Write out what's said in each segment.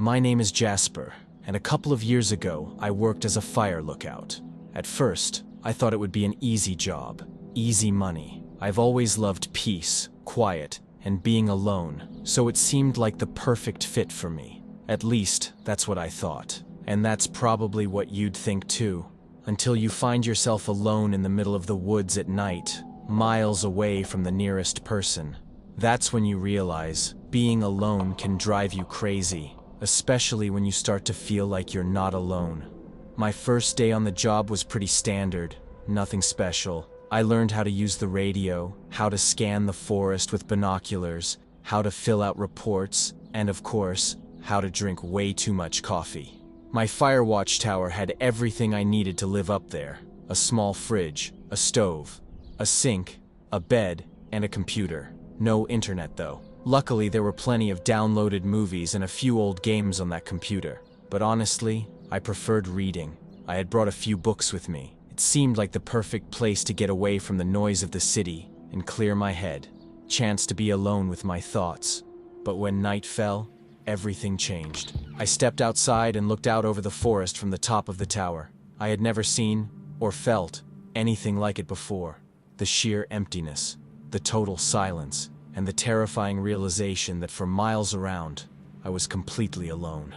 My name is Jasper, and a couple of years ago, I worked as a fire lookout. At first, I thought it would be an easy job, easy money. I've always loved peace, quiet, and being alone, so it seemed like the perfect fit for me. At least, that's what I thought. And that's probably what you'd think too, until you find yourself alone in the middle of the woods at night, miles away from the nearest person. That's when you realize being alone can drive you crazy, especially when you start to feel like you're not alone. My first day on the job was pretty standard, nothing special. I learned how to use the radio, how to scan the forest with binoculars, how to fill out reports, and of course, how to drink way too much coffee. My fire watchtower had everything I needed to live up there: a small fridge, a stove, a sink, a bed, and a computer. No internet though. Luckily, there were plenty of downloaded movies and a few old games on that computer. But honestly, I preferred reading. I had brought a few books with me. It seemed like the perfect place to get away from the noise of the city and clear my head. Chance to be alone with my thoughts. But when night fell, everything changed. I stepped outside and looked out over the forest from the top of the tower. I had never seen or felt anything like it before. The sheer emptiness, the total silence, and the terrifying realization that for miles around, I was completely alone.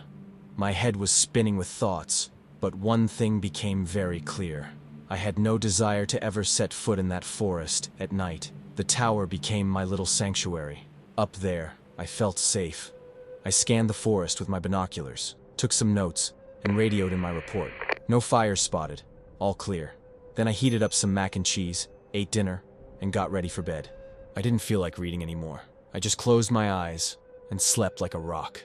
My head was spinning with thoughts, but one thing became very clear. I had no desire to ever set foot in that forest at night. The tower became my little sanctuary. Up there, I felt safe. I scanned the forest with my binoculars, took some notes, and radioed in my report. No fires spotted, all clear. Then I heated up some mac and cheese, ate dinner, and got ready for bed. I didn't feel like reading anymore. I just closed my eyes and slept like a rock.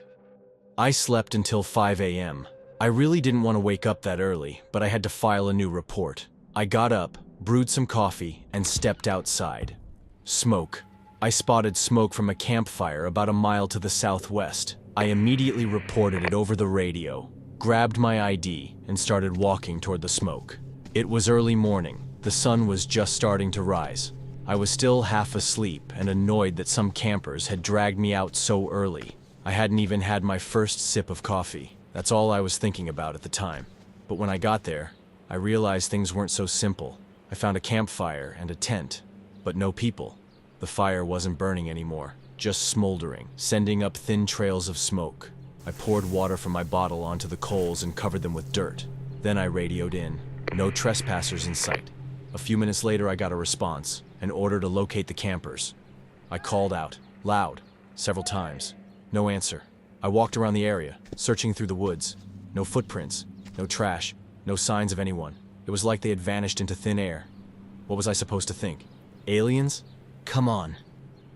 I slept until 5 a.m. I really didn't want to wake up that early, but I had to file a new report. I got up, brewed some coffee, and stepped outside. Smoke. I spotted smoke from a campfire about a mile to the southwest. I immediately reported it over the radio, grabbed my ID, and started walking toward the smoke. It was early morning. The sun was just starting to rise. I was still half asleep and annoyed that some campers had dragged me out so early. I hadn't even had my first sip of coffee. That's all I was thinking about at the time. But when I got there, I realized things weren't so simple. I found a campfire and a tent, but no people. The fire wasn't burning anymore, just smoldering, sending up thin trails of smoke. I poured water from my bottle onto the coals and covered them with dirt. Then I radioed in. No trespassers in sight. A few minutes later, I got a response, an order to locate the campers. I called out, loud, several times. No answer. I walked around the area, searching through the woods. No footprints, no trash, no signs of anyone. It was like they had vanished into thin air. What was I supposed to think? Aliens? Come on.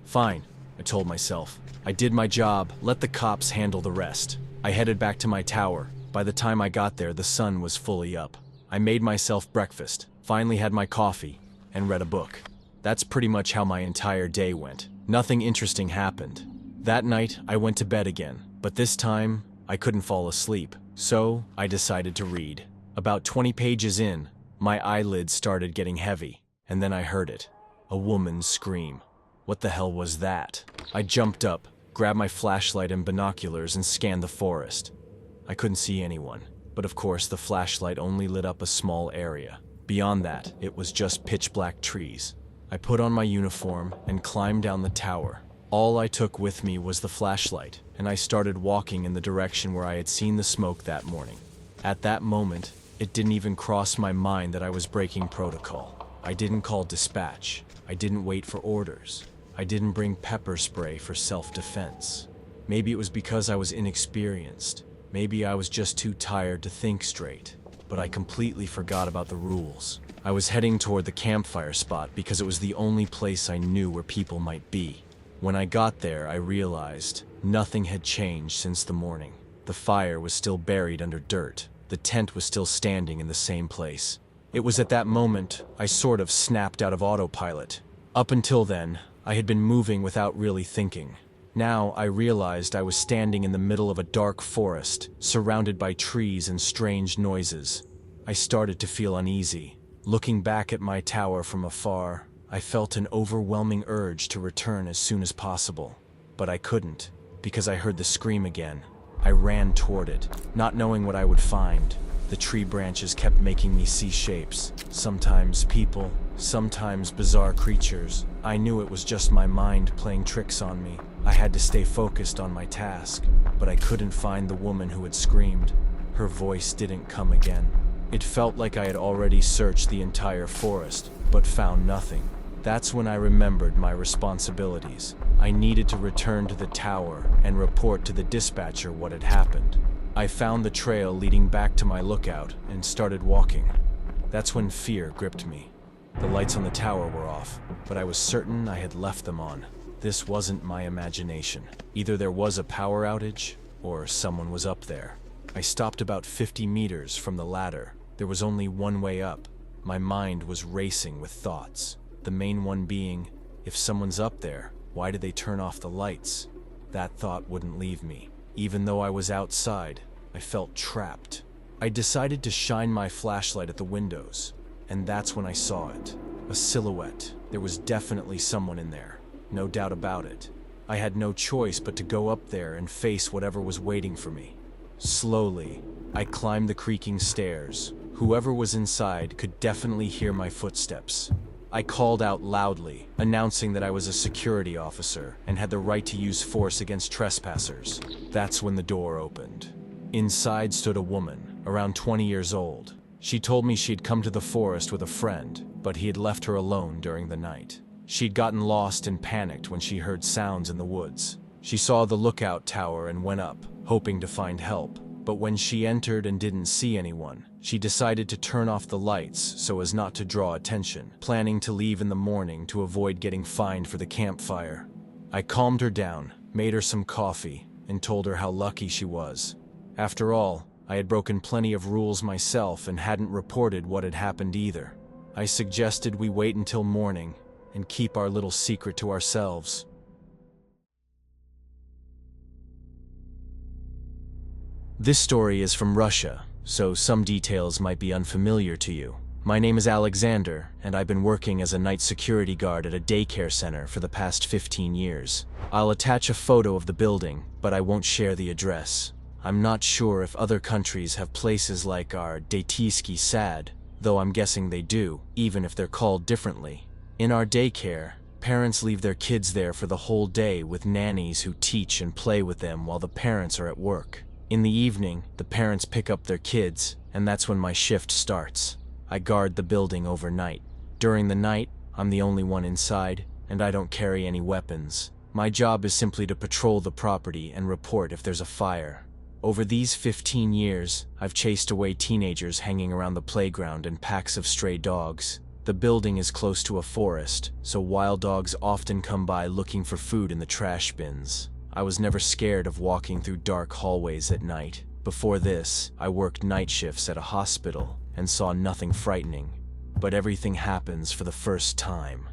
Fine, I told myself. I did my job, let the cops handle the rest. I headed back to my tower. By the time I got there, the sun was fully up. I made myself breakfast, finally had my coffee, and read a book. That's pretty much how my entire day went. Nothing interesting happened. That night, I went to bed again, but this time, I couldn't fall asleep, so I decided to read. About 20 pages in, my eyelids started getting heavy, and then I heard it. A woman's scream. What the hell was that? I jumped up, grabbed my flashlight and binoculars, and scanned the forest. I couldn't see anyone, but of course the flashlight only lit up a small area. Beyond that, it was just pitch-black trees. I put on my uniform and climbed down the tower. All I took with me was the flashlight, and I started walking in the direction where I had seen the smoke that morning. At that moment, it didn't even cross my mind that I was breaking protocol. I didn't call dispatch. I didn't wait for orders. I didn't bring pepper spray for self-defense. Maybe it was because I was inexperienced. Maybe I was just too tired to think straight. But I completely forgot about the rules. I was heading toward the campfire spot because it was the only place I knew where people might be. When I got there, I realized nothing had changed since the morning. The fire was still buried under dirt. The tent was still standing in the same place. It was at that moment I sort of snapped out of autopilot. Up until then, I had been moving without really thinking. Now I realized I was standing in the middle of a dark forest, surrounded by trees and strange noises. I started to feel uneasy. Looking back at my tower from afar, I felt an overwhelming urge to return as soon as possible. But I couldn't, because I heard the scream again. I ran toward it, not knowing what I would find. The tree branches kept making me see shapes, sometimes people, sometimes bizarre creatures. I knew it was just my mind playing tricks on me. I had to stay focused on my task, but I couldn't find the woman who had screamed. Her voice didn't come again. It felt like I had already searched the entire forest, but found nothing. That's when I remembered my responsibilities. I needed to return to the tower and report to the dispatcher what had happened. I found the trail leading back to my lookout and started walking. That's when fear gripped me. The lights on the tower were off, but I was certain I had left them on. This wasn't my imagination. Either there was a power outage, or someone was up there. I stopped about 50 meters from the ladder. There was only one way up. My mind was racing with thoughts. The main one being, if someone's up there, why did they turn off the lights? That thought wouldn't leave me. Even though I was outside, I felt trapped. I decided to shine my flashlight at the windows, and that's when I saw it. A silhouette. There was definitely someone in there, no doubt about it. I had no choice but to go up there and face whatever was waiting for me. Slowly, I climbed the creaking stairs. Whoever was inside could definitely hear my footsteps. I called out loudly, announcing that I was a security officer and had the right to use force against trespassers. That's when the door opened. Inside stood a woman, around 20 years old. She told me she'd come to the forest with a friend, but he had left her alone during the night. She'd gotten lost and panicked when she heard sounds in the woods. She saw the lookout tower and went up, hoping to find help. But when she entered and didn't see anyone, she decided to turn off the lights so as not to draw attention, planning to leave in the morning to avoid getting fined for the campfire. I calmed her down, made her some coffee, and told her how lucky she was. After all, I had broken plenty of rules myself and hadn't reported what had happened either. I suggested we wait until morning and keep our little secret to ourselves. This story is from Russia, so some details might be unfamiliar to you. My name is Alexander, and I've been working as a night security guard at a daycare center for the past 15 years. I'll attach a photo of the building, but I won't share the address. I'm not sure if other countries have places like our Daytysky Sad, though I'm guessing they do, even if they're called differently. In our daycare, parents leave their kids there for the whole day with nannies who teach and play with them while the parents are at work. In the evening, the parents pick up their kids, and that's when my shift starts. I guard the building overnight. During the night, I'm the only one inside, and I don't carry any weapons. My job is simply to patrol the property and report if there's a fire. Over these 15 years, I've chased away teenagers hanging around the playground and packs of stray dogs. The building is close to a forest, so wild dogs often come by looking for food in the trash bins. I was never scared of walking through dark hallways at night. Before this, I worked night shifts at a hospital and saw nothing frightening. But everything happens for the first time.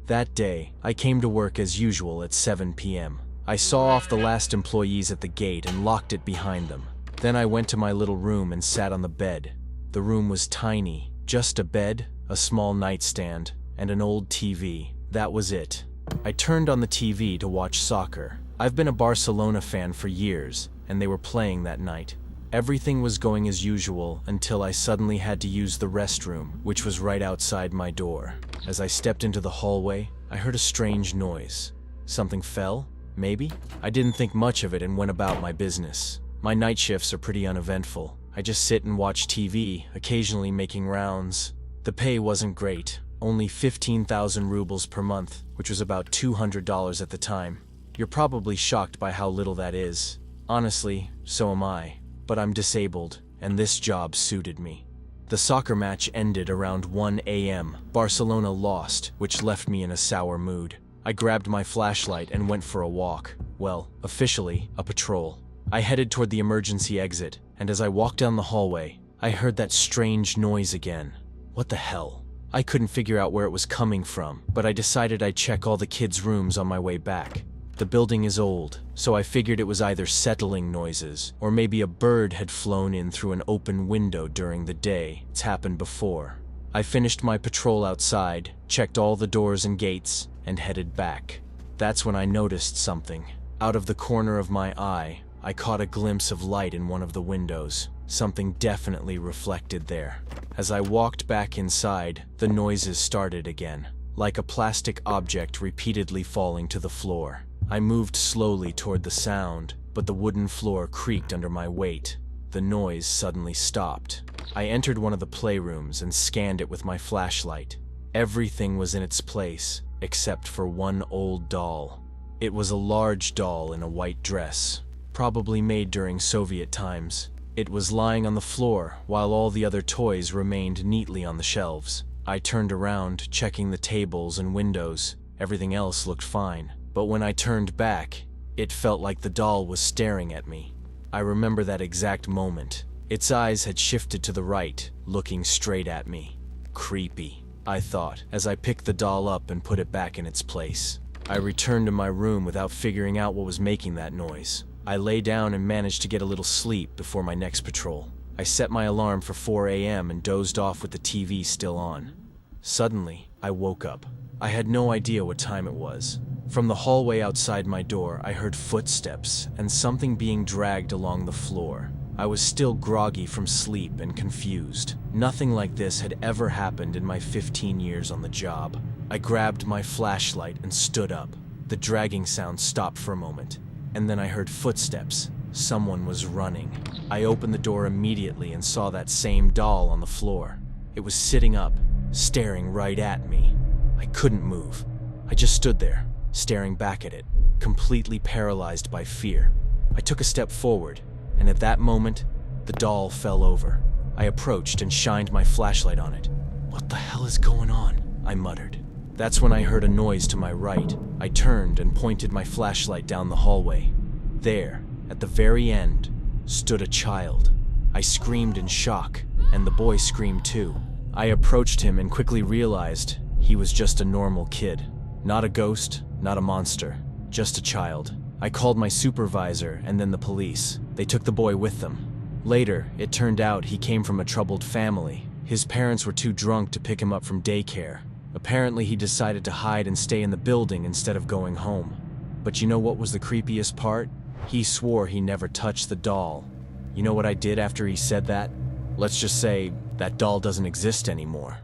That day, I came to work as usual at 7 p.m. I saw off the last employees at the gate and locked it behind them. Then I went to my little room and sat on the bed. The room was tiny, just a bed, a small nightstand, and an old TV. That was it. I turned on the TV to watch soccer. I've been a Barcelona fan for years, and they were playing that night. Everything was going as usual until I suddenly had to use the restroom, which was right outside my door. As I stepped into the hallway, I heard a strange noise. Something fell? Maybe? I didn't think much of it and went about my business. My night shifts are pretty uneventful. I just sit and watch TV, occasionally making rounds. The pay wasn't great, only 15,000 rubles per month, which was about $200 at the time. You're probably shocked by how little that is. Honestly, so am I. But I'm disabled, and this job suited me. The soccer match ended around 1 a.m. Barcelona lost, which left me in a sour mood. I grabbed my flashlight and went for a walk. Well, officially, a patrol. I headed toward the emergency exit, and as I walked down the hallway, I heard that strange noise again. What the hell? I couldn't figure out where it was coming from, but I decided I'd check all the kids' rooms on my way back. The building is old, so I figured it was either settling noises, or maybe a bird had flown in through an open window during the day. It's happened before. I finished my patrol outside, checked all the doors and gates, and headed back. That's when I noticed something. Out of the corner of my eye, I caught a glimpse of light in one of the windows, something definitely reflected there. As I walked back inside, the noises started again, like a plastic object repeatedly falling to the floor. I moved slowly toward the sound, but the wooden floor creaked under my weight. The noise suddenly stopped. I entered one of the playrooms and scanned it with my flashlight. Everything was in its place, except for one old doll. It was a large doll in a white dress, probably made during Soviet times. It was lying on the floor, while all the other toys remained neatly on the shelves. I turned around, checking the tables and windows. Everything else looked fine. But when I turned back, it felt like the doll was staring at me. I remember that exact moment. Its eyes had shifted to the right, looking straight at me. Creepy, I thought, as I picked the doll up and put it back in its place. I returned to my room without figuring out what was making that noise. I lay down and managed to get a little sleep before my next patrol. I set my alarm for 4 a.m. and dozed off with the TV still on. Suddenly, I woke up. I had no idea what time it was. From the hallway outside my door, I heard footsteps and something being dragged along the floor. I was still groggy from sleep and confused. Nothing like this had ever happened in my 15 years on the job. I grabbed my flashlight and stood up. The dragging sound stopped for a moment, and then I heard footsteps. Someone was running. I opened the door immediately and saw that same doll on the floor. It was sitting up, staring right at me. I couldn't move. I just stood there, staring back at it, completely paralyzed by fear. I took a step forward, and at that moment, the doll fell over. I approached and shined my flashlight on it. "What the hell is going on?" I muttered. That's when I heard a noise to my right. I turned and pointed my flashlight down the hallway. There, at the very end, stood a child. I screamed in shock, and the boy screamed too. I approached him and quickly realized he was just a normal kid. Not a ghost, not a monster, just a child. I called my supervisor and then the police. They took the boy with them. Later, it turned out he came from a troubled family. His parents were too drunk to pick him up from daycare. Apparently, he decided to hide and stay in the building instead of going home. But you know what was the creepiest part? He swore he never touched the doll. You know what I did after he said that? Let's just say that doll doesn't exist anymore.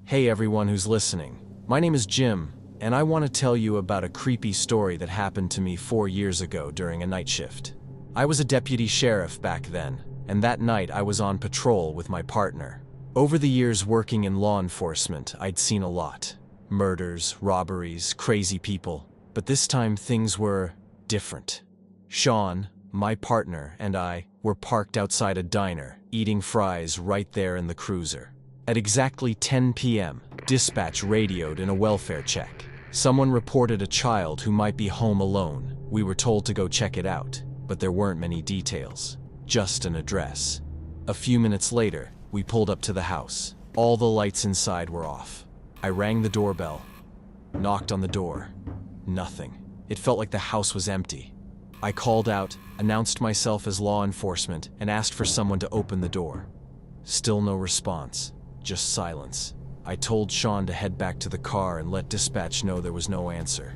Hey everyone who's listening. My name is Jim, and I want to tell you about a creepy story that happened to me 4 years ago during a night shift. I was a deputy sheriff back then, and that night I was on patrol with my partner. Over the years working in law enforcement, I'd seen a lot. Murders, robberies, crazy people. But this time things were different. Sean, my partner, and I were parked outside a diner, eating fries right there in the cruiser. At exactly 10 p.m., dispatch radioed in a welfare check. Someone reported a child who might be home alone. We were told to go check it out, but there weren't many details. Just an address. A few minutes later, we pulled up to the house. All the lights inside were off. I rang the doorbell, knocked on the door. Nothing. It felt like the house was empty. I called out, announced myself as law enforcement, and asked for someone to open the door. Still no response, just silence. I told Sean to head back to the car and let dispatch know there was no answer.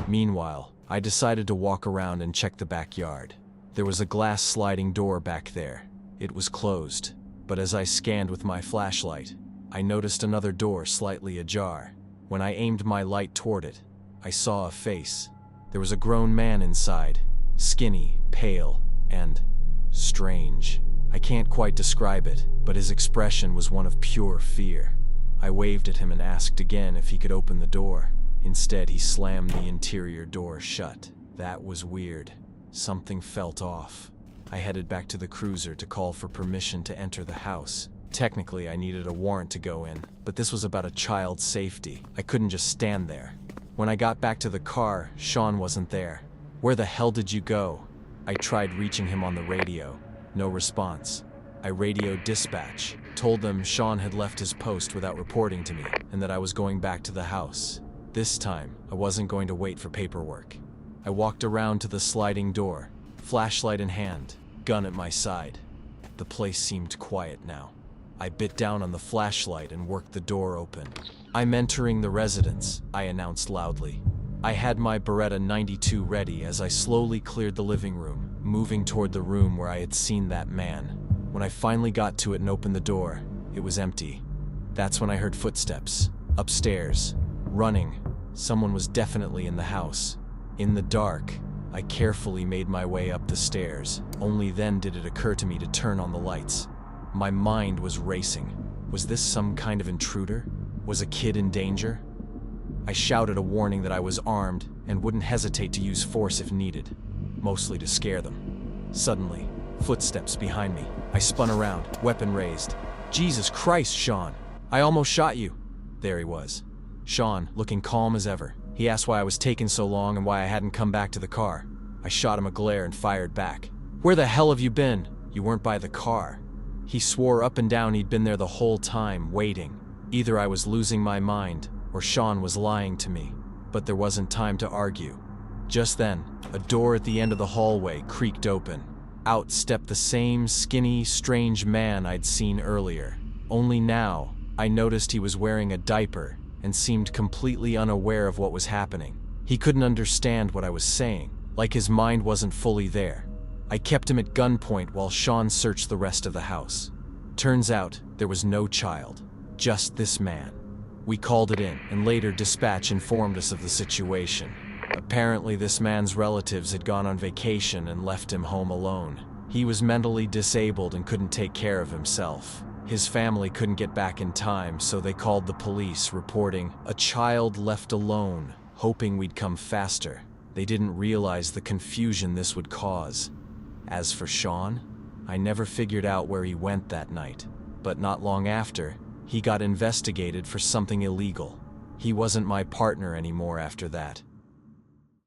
Meanwhile, I decided to walk around and check the backyard. There was a glass sliding door back there. It was closed, but as I scanned with my flashlight, I noticed another door slightly ajar. When I aimed my light toward it, I saw a face. There was a grown man inside, skinny, pale, and strange. I can't quite describe it, but his expression was one of pure fear. I waved at him and asked again if he could open the door. Instead, he slammed the interior door shut. That was weird. Something felt off. I headed back to the cruiser to call for permission to enter the house. Technically, I needed a warrant to go in, but this was about a child's safety. I couldn't just stand there. When I got back to the car, Sean wasn't there. "Where the hell did you go?" I tried reaching him on the radio. No response. I radioed dispatch, told them Sean had left his post without reporting to me, and that I was going back to the house. This time, I wasn't going to wait for paperwork. I walked around to the sliding door, flashlight in hand, gun at my side. The place seemed quiet now. I bit down on the flashlight and worked the door open. "I'm entering the residence," I announced loudly. I had my Beretta 92 ready as I slowly cleared the living room, moving toward the room where I had seen that man. When I finally got to it and opened the door, it was empty. That's when I heard footsteps. Upstairs. Running. Someone was definitely in the house. In the dark, I carefully made my way up the stairs. Only then did it occur to me to turn on the lights. My mind was racing. Was this some kind of intruder? Was a kid in danger? I shouted a warning that I was armed and wouldn't hesitate to use force if needed, mostly to scare them. Suddenly, footsteps behind me. I spun around, weapon raised. "Jesus Christ, Sean! I almost shot you!" There he was. Sean, looking calm as ever. He asked why I was taking so long and why I hadn't come back to the car. I shot him a glare and fired back. "Where the hell have you been? You weren't by the car." He swore up and down he'd been there the whole time, waiting. Either I was losing my mind, or Sean was lying to me. But there wasn't time to argue. Just then, a door at the end of the hallway creaked open. Out stepped the same skinny, strange man I'd seen earlier. Only now, I noticed he was wearing a diaper and seemed completely unaware of what was happening. He couldn't understand what I was saying, like his mind wasn't fully there. I kept him at gunpoint while Sean searched the rest of the house. Turns out, there was no child, just this man. We called it in, and later dispatch informed us of the situation. Apparently this man's relatives had gone on vacation and left him home alone. He was mentally disabled and couldn't take care of himself. His family couldn't get back in time, so they called the police, reporting a child left alone, hoping we'd come faster. They didn't realize the confusion this would cause. As for Sean, I never figured out where he went that night. But not long after, he got investigated for something illegal. He wasn't my partner anymore after that.